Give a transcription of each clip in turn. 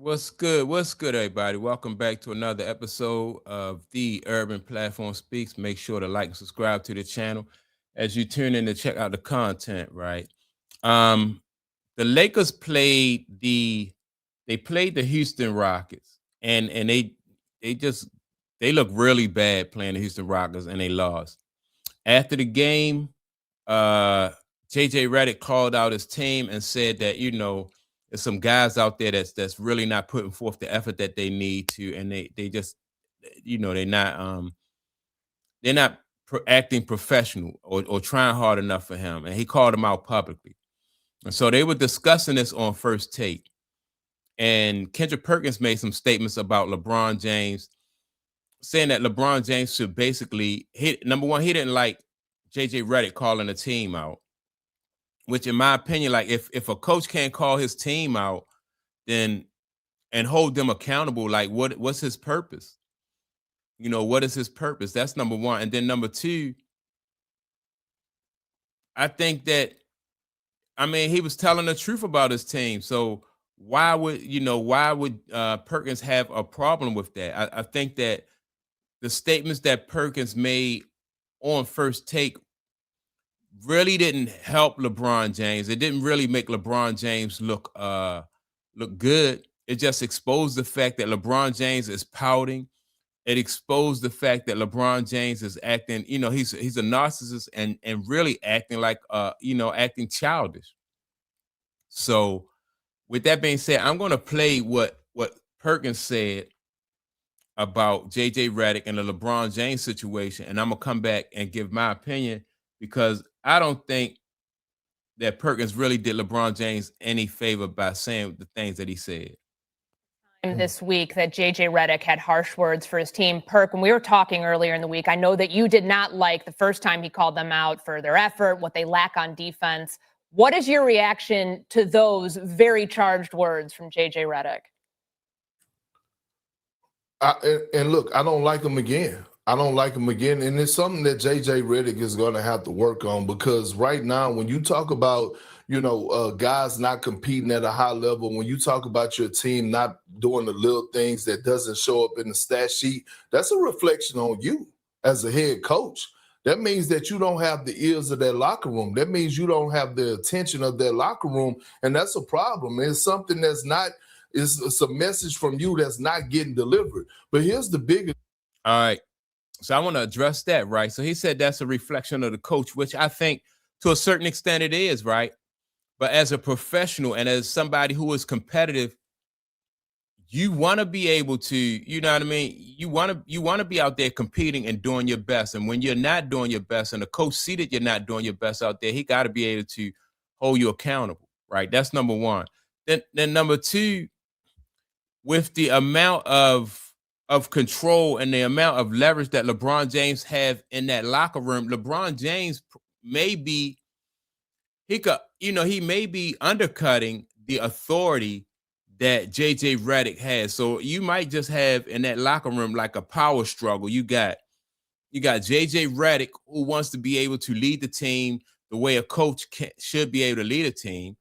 What's good? What's good, everybody? Welcome back to another episode of the Urban Platform Speaks. Make sure to like and subscribe to the channel as you tune in to check out the content, right? Um, the Lakers played the Houston Rockets, and they just they look really bad playing the Houston Rockets, and they lost. After the game, uh JJ Redick called out his team and said that there's some guys out there that's really not putting forth the effort that they need to, and they just they're not acting professional or trying hard enough for him, and he called them out publicly. And so they were discussing this on First Take, and Kendrick Perkins made some statements about LeBron James, saying that LeBron James should basically number one, he didn't like JJ Redick calling the team out, which in my opinion, like if a coach can't call his team out, then and hold them accountable, like what's his purpose? What is his purpose? That's number one. And then number two, I think that he was telling the truth about his team. So why would Perkins have a problem with that? I think that the statements that Perkins made on First Take really didn't help LeBron James. It didn't really make LeBron James look good. It just exposed the fact that LeBron James is pouting. It exposed the fact that LeBron James is acting, he's a narcissist and really acting like acting childish. So with that being said, I'm gonna play what Perkins said about JJ Redick and the LeBron James situation, and I'm gonna come back and give my opinion because I don't think that Perkins really did LeBron James any favor by saying the things that he said. This week that JJ Redick had harsh words for his team. Perk, when we were talking earlier in the week, I know that you did not like the first time he called them out for their effort, what they lack on defense. What is your reaction to those very charged words from JJ Redick? And look, I don't like him again. I don't like him again. And it's something that JJ Redick is going to have to work on, because right now, when you talk about, guys not competing at a high level, when you talk about your team not doing the little things that doesn't show up in the stat sheet, that's a reflection on you as a head coach. That means that you don't have the ears of that locker room. That means you don't have the attention of that locker room. And that's a problem. It's something that's not, it's a message from you that's not getting delivered. But here's the biggest. All right. So I want to address that, right? So he said that's a reflection of the coach, which I think to a certain extent it is, right? But as a professional and as somebody who is competitive, you want to be able to, you know what I mean? You want to be out there competing and doing your best. And when you're not doing your best and the coach see that you're not doing your best out there, he got to be able to hold you accountable, right? That's number one. Then number two, with the amount of control and the amount of leverage that LeBron James have in that locker room, LeBron James may be undercutting the authority that JJ Redick has. So you might just have in that locker room like a power struggle. You got JJ Redick, who wants to be able to lead the team the way a coach should be able to lead a team.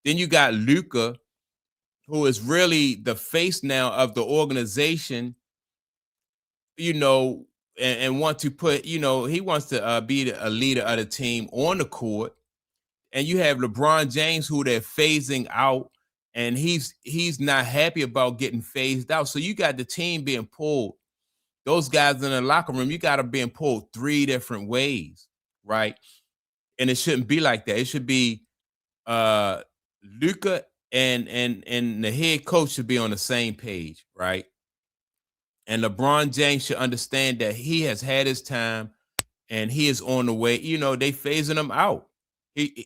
Then you got Luka, who is really the face now of the organization, and want to put, he wants to be a leader of the team on the court. And you have LeBron James, who they're phasing out, and he's not happy about getting phased out. So you got the team being pulled. Those guys in the locker room, you got them being pulled three different ways, right? And it shouldn't be like that. It should be Luka and the head coach should be on the same page, right? And LeBron James should understand that he has had his time and he is on the way. They phasing him out. He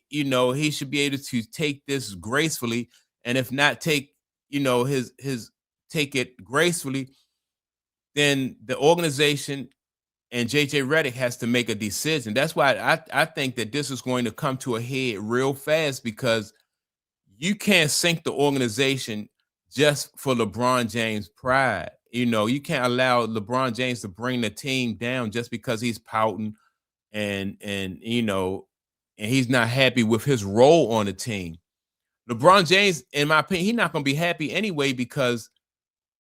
should be able to take this gracefully, and if not take it gracefully, then the organization and JJ Redick has to make a decision. That's why I think that this is going to come to a head real fast, because you can't sink the organization just for LeBron James' pride. You can't allow LeBron James to bring the team down just because he's pouting and he's not happy with his role on the team. LeBron James, in my opinion, he's not going to be happy anyway because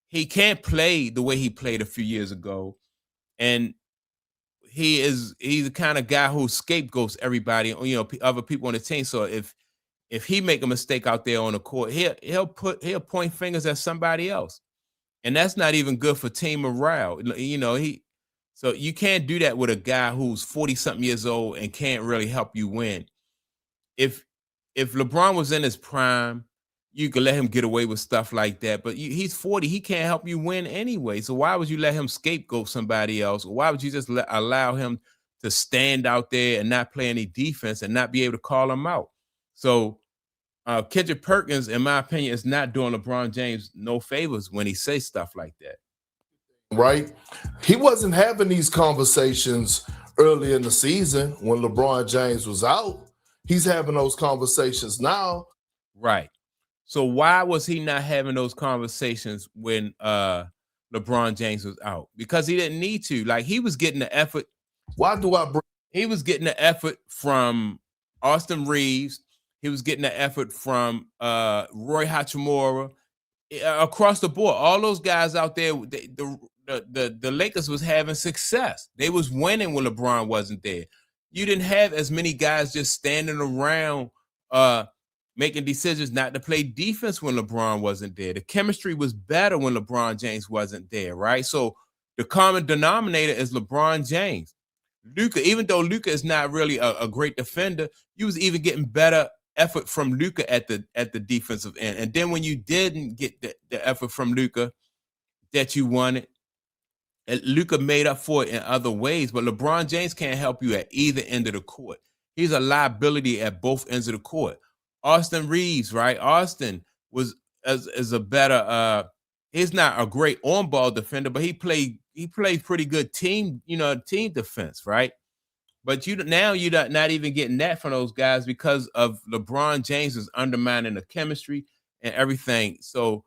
he can't play the way he played a few years ago, and he's the kind of guy who scapegoats everybody, other people on the team. So if he make a mistake out there on the court, he'll point fingers at somebody else, and that's not even good for team morale. So you can't do that with a guy who's 40-something years old and can't really help you win. If LeBron was in his prime, you could let him get away with stuff like that. But he's 40. He can't help you win anyway. So why would you let him scapegoat somebody else? Or why would you just allow him to stand out there and not play any defense and not be able to call him out? So Kendrick Perkins, in my opinion, is not doing LeBron James no favors when he says stuff like that. Right? He wasn't having these conversations early in the season when LeBron James was out. He's having those conversations now. Right. So why was he not having those conversations when LeBron James was out? Because he didn't need to. Like, he was getting the effort. He was getting the effort from Austin Reeves. He was getting the effort from Roy Hachimura. Across the board, all those guys out there, the Lakers was having success. They was winning when LeBron wasn't there. You didn't have as many guys just standing around making decisions not to play defense when LeBron wasn't there. The chemistry was better when LeBron James wasn't there, right? So the common denominator is LeBron James. Luka, even though Luka is not really a great defender, you was even getting better effort from Luka at the defensive end. And then when you didn't get the effort from Luka that you wanted, Luka made up for it in other ways. But LeBron James can't help you at either end of the court. He's a liability at both ends of the court. Austin Reeves, right? Austin is a better he's not a great on-ball defender, but he played pretty good team defense, right? But you're not even getting that from those guys because of LeBron James is undermining the chemistry and everything. So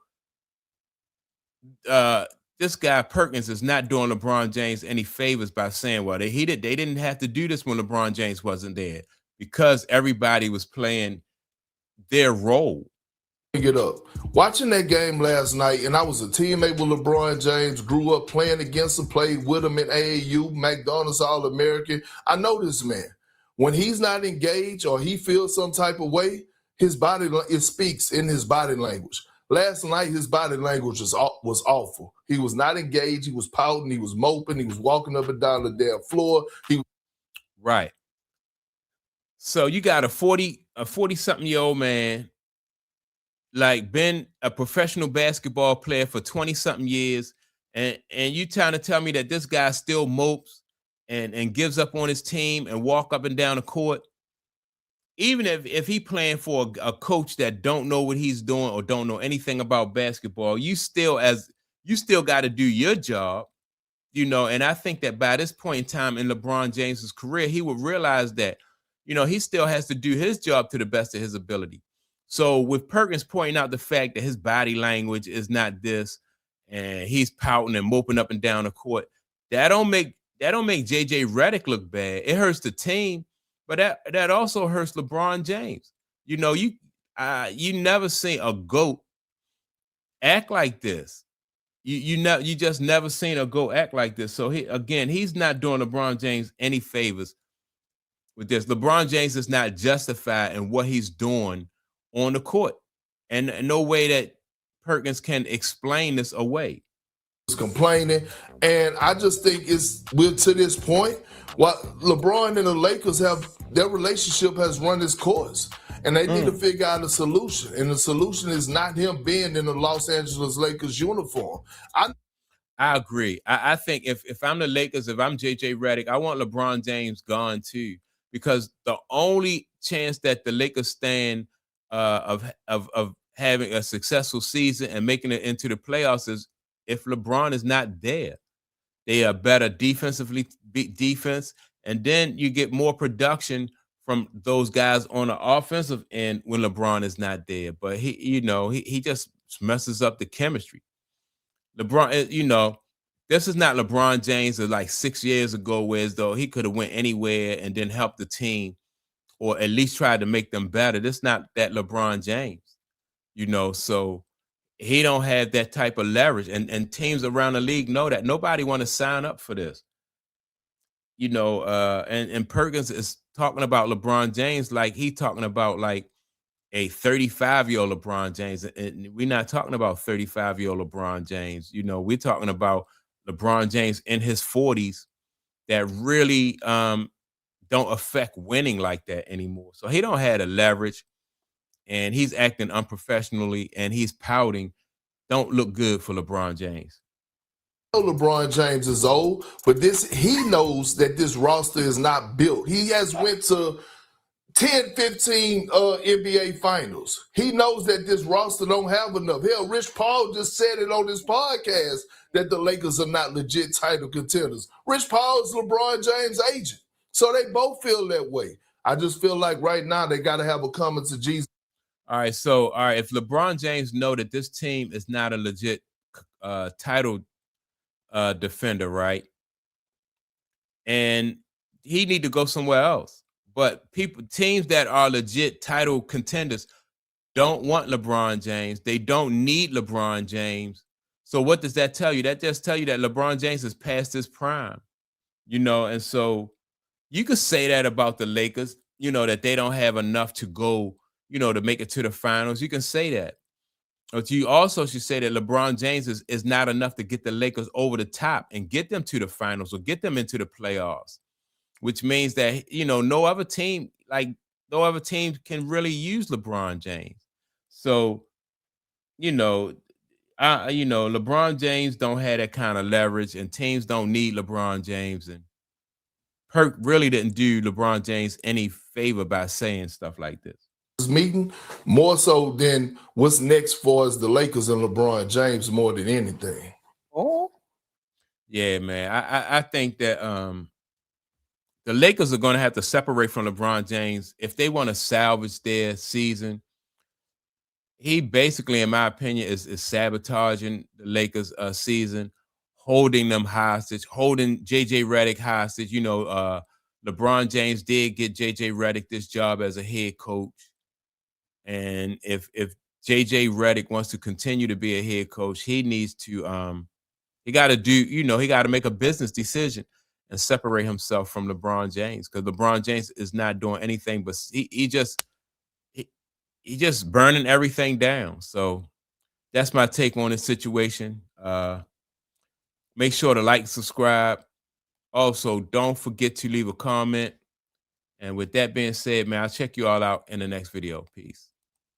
this guy Perkins is not doing LeBron James any favors by saying, well, they didn't have to do this when LeBron James wasn't there because everybody was playing their role. Get up. Watching that game last night, and I was a teammate with LeBron James, grew up playing against him, played with him in AAU, McDonald's All-American. I know this man. When he's not engaged or he feels some type of way, it speaks in his body language. Last night, his body language was awful. He was not engaged. He was pouting. He was moping. He was walking up and down the damn floor. Right. So you got a 40-something-year-old man, like been a professional basketball player for 20-something years, and you trying to tell me that this guy still mopes and gives up on his team and walk up and down the court? Even if he playing for a coach that don't know what he's doing or don't know anything about basketball, you still got to do your job, and I think that by this point in time in LeBron James's career, he would realize that, he still has to do his job to the best of his ability. So with Perkins pointing out the fact that his body language is not this, and he's pouting and moping up and down the court, that don't make JJ Redick look bad. It hurts the team, but that also hurts LeBron James. You never seen a GOAT act like this. You just never seen a GOAT act like this. So he's not doing LeBron James any favors with this. LeBron James is not justified in what he's doing on the court, and no way that Perkins can explain this away. Complaining, and I just think we're to this point. What LeBron and the Lakers their relationship has run its course, and they need to figure out a solution. And the solution is not him being in the Los Angeles Lakers uniform. I agree. I think if I'm the Lakers, if I'm JJ Redick, I want LeBron James gone too, because the only chance that the Lakers stand of having a successful season and making it into the playoffs is if LeBron is not there. They are better defense, and then you get more production from those guys on the offensive end when LeBron is not there. But he just messes up the chemistry. LeBron, this is not LeBron James of like 6 years ago, where as though he could have went anywhere and then helped the team, or at least tried to make them better. This is not that LeBron James. you know, so he don't have that type of leverage, and teams around the league know that. Nobody want to sign up for this, you know. And Perkins is talking about LeBron James like he talking about like a 35-year-old LeBron James, and we're not talking about 35-year-old LeBron James. You know, we're talking about LeBron James in his 40s that really don't affect winning like that anymore. So he don't have the leverage, and he's acting unprofessionally, and he's pouting. Don't look good for LeBron James. LeBron James is old, but he knows that this roster is not built. He has went to 10, 15 NBA finals. He knows that this roster don't have enough. Hell, Rich Paul just said it on his podcast that the Lakers are not legit title contenders. Rich Paul is LeBron James' agent. So they both feel that way. I just feel like right now they got to have a coming to Jesus. All right, so if LeBron James know that this team is not a legit title defender, right? And he need to go somewhere else. But teams that are legit title contenders don't want LeBron James. They don't need LeBron James. So what does that tell you? That just tell you that LeBron James is past his prime, you know. And so you could say that about the Lakers, you know, that they don't have enough to go, you know, to make it to the finals. You can say that. But you also should say that LeBron James is not enough to get the Lakers over the top and get them to the finals or get them into the playoffs, which means that, you know, no other team can really use LeBron James. So, you know, LeBron James don't have that kind of leverage, and teams don't need LeBron James. And Perk really didn't do LeBron James any favor by saying stuff like this. Meeting more so than what's next for us, the Lakers and LeBron James, more than anything. Oh, yeah, man. I think that the Lakers are going to have to separate from LeBron James if they want to salvage their season. He basically, in my opinion, is sabotaging the Lakers' season, holding them hostage, holding JJ Redick hostage. You know, LeBron James did get JJ Redick this job as a head coach. And if JJ Redick wants to continue to be a head coach, he needs to he got to do, you know, he got to make a business decision and separate himself from LeBron James, because LeBron James is not doing anything but he just burning everything down. So that's my take on this situation. Make sure to like, subscribe. Also, don't forget to leave a comment. And with that being said, man, I'll check you all out in the next video. Peace.